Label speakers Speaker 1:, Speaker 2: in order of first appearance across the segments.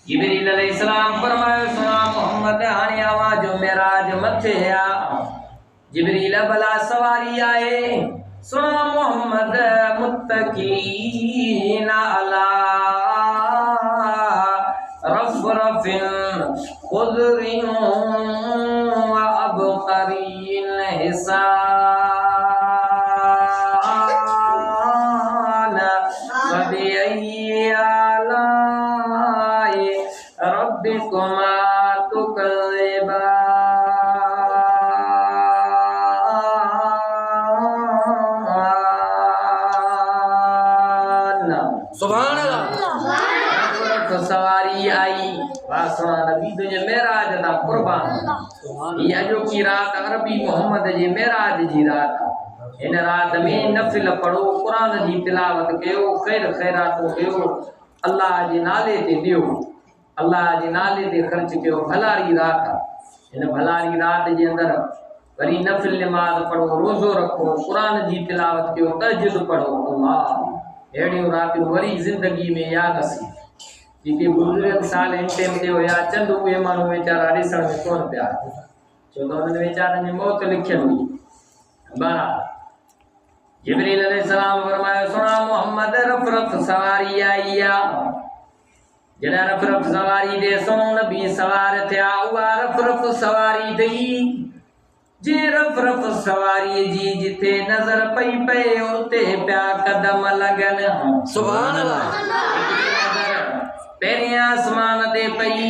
Speaker 1: जिब्रील अलैहिस्सलाम फरमायो सुना मोहम्मद हाणे आवाज मेराज मथे आ। जिब्रील भला सवारी आए सुना मोहम्मद मुत्तकीन अला रफ़रफ़िन खुज़रिन व अबक़रिन हिसान फबिअय्यि आलाइ रब्बिकुमा तुकज़्ज़िबान। सुभान अल्लाह। सवारी आई वासना नबी तुझे मेराज दा कुर्बान। ये जो की रात अरबी मोहम्मद जी मेराज जी रात। इन रात में नफिल पढ़ो कुरान जी तिलावत कयो खैर खैरात कयो अल्लाह जे नाले ते दियो अल्लाह जे नाले ते खर्च कयो भलारी रात। इन भलारी रात जे अंदर वरी नफिल नमाज पढ़ो रोजो रखो कुरान जी तिलावत कयो तहज्जुद पढ़ो। अल्लाह एड़ियों रातियों वरी जिंदगी में याद असी जेके बुजुर्ग साल इन टाइम ते होया चंद उहे माण्हू वेचारा ॾिसण में कोन पिया छो त उन्हनि वेचारनि जी मौत लिखियल हुई। बहरहाल जिब्रील अलैहिस्सलाम फरमायो सुना मोहम्मद रफ़रफ़ सवारी आई आ। जॾहिं रफ़रफ़ सवारी दे सुनो नबी सवार थिया उहा रफ़रफ़ सवारी थई जे रफ़रफ़ सवारी जी जिथे नज़र पई पए उते पिया कदम लगन। सुभान अल्लाह। पेरियां आसमान ते पई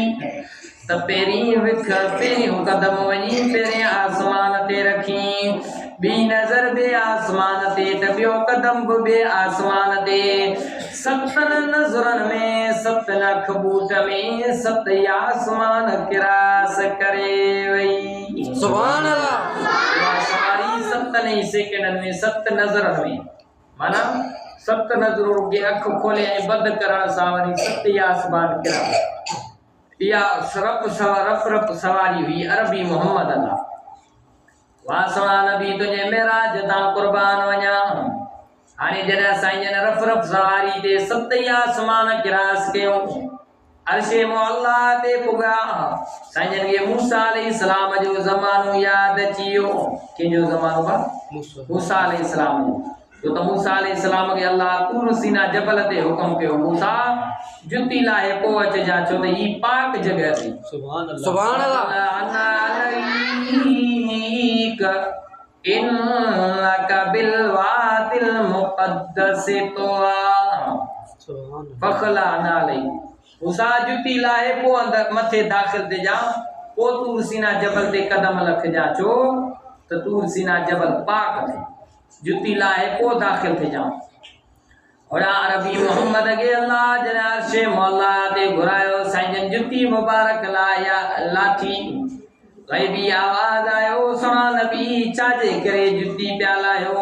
Speaker 1: त पेरी विख पेरियों कदम वञी पेरियां आसमान ते रखी बी नज़र बे आसमान ते त ॿियो कदम बि बे आसमान ते सतन नज़रनि में सत लख बूट में सत आसमान किरास करे वई। सुभान अल्लाह। सवारी सतन सेकंडनि में सत नज़रनि में माना सत नज़रों के अख खोले बंद करण सां वरी सत आसमान किरा। या रफ़रफ़ सवारी हुई अरबी मोहम्मद अल्लाह वासना नबी तुझे मेराज ता कुर्बान वञा। हाणे जॾहिं साईं जन रफ़रफ़ सवारी ते सत आसमान किरास कयो अर्शे मौला ते पुगा साईं जन खे मूसा अलैहिस्सलाम जो ज़मानो याद अची वियो। कंहिंजो ज़मानो बा मूसा अलैहिस्सलाम जो तो मूसा अलैहिस्सलाम के अल्लाह तूर सीना जबल ते हुक्म कयो मूसा जुती लाहे पो अच जा छो त ई पाक जगह थी। सुभान अल्लाह। सुभान अल्लाह। अना अलैक इन्नका बिल वादिल मुक़द्दस तुआ सुभान फखला नाले मूसा जुती लाहे पो अंदर मथे दाखिल ते जा पो तूर सीना जबल ते कदम लख जा छो त तूर सीना जबल पाक थे जुती लाए को दाखिल थे जाओ। और अरबी मोहम्मद के अल्लाह जना अर्शे मौला ते घुरायो साईं जुती मुबारक लाया लाठी गैबी आवाज आयो सुना नबी चाजे करे जुती प्यालायो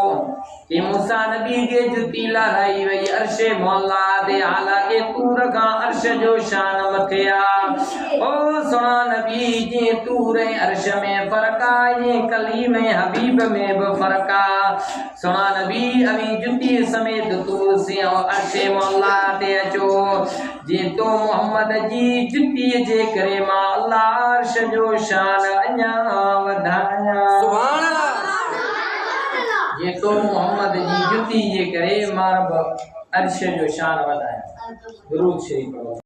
Speaker 1: कि मूसा नबी के जुती लहराई वई अर्शे मौला दे हालांकि तूर का अर्श जो शान मथे आ। ओ सुना नबी जे तूर अर्श में फर्क आ ये कलीम हबीब में भी फर्क आ। सुना नबी अभी जुती समेत तूर से अर्शे मौला ते अचो जे तो मोहम्मद जी जुती जे करे मां अल्लाह अर्श जो शान अञा वधाया। सुभान अल्लाह। ये तो मोहम्मद जी जुती जे करे मां अर्श जो शान वधाया। दुरूद शरीफ।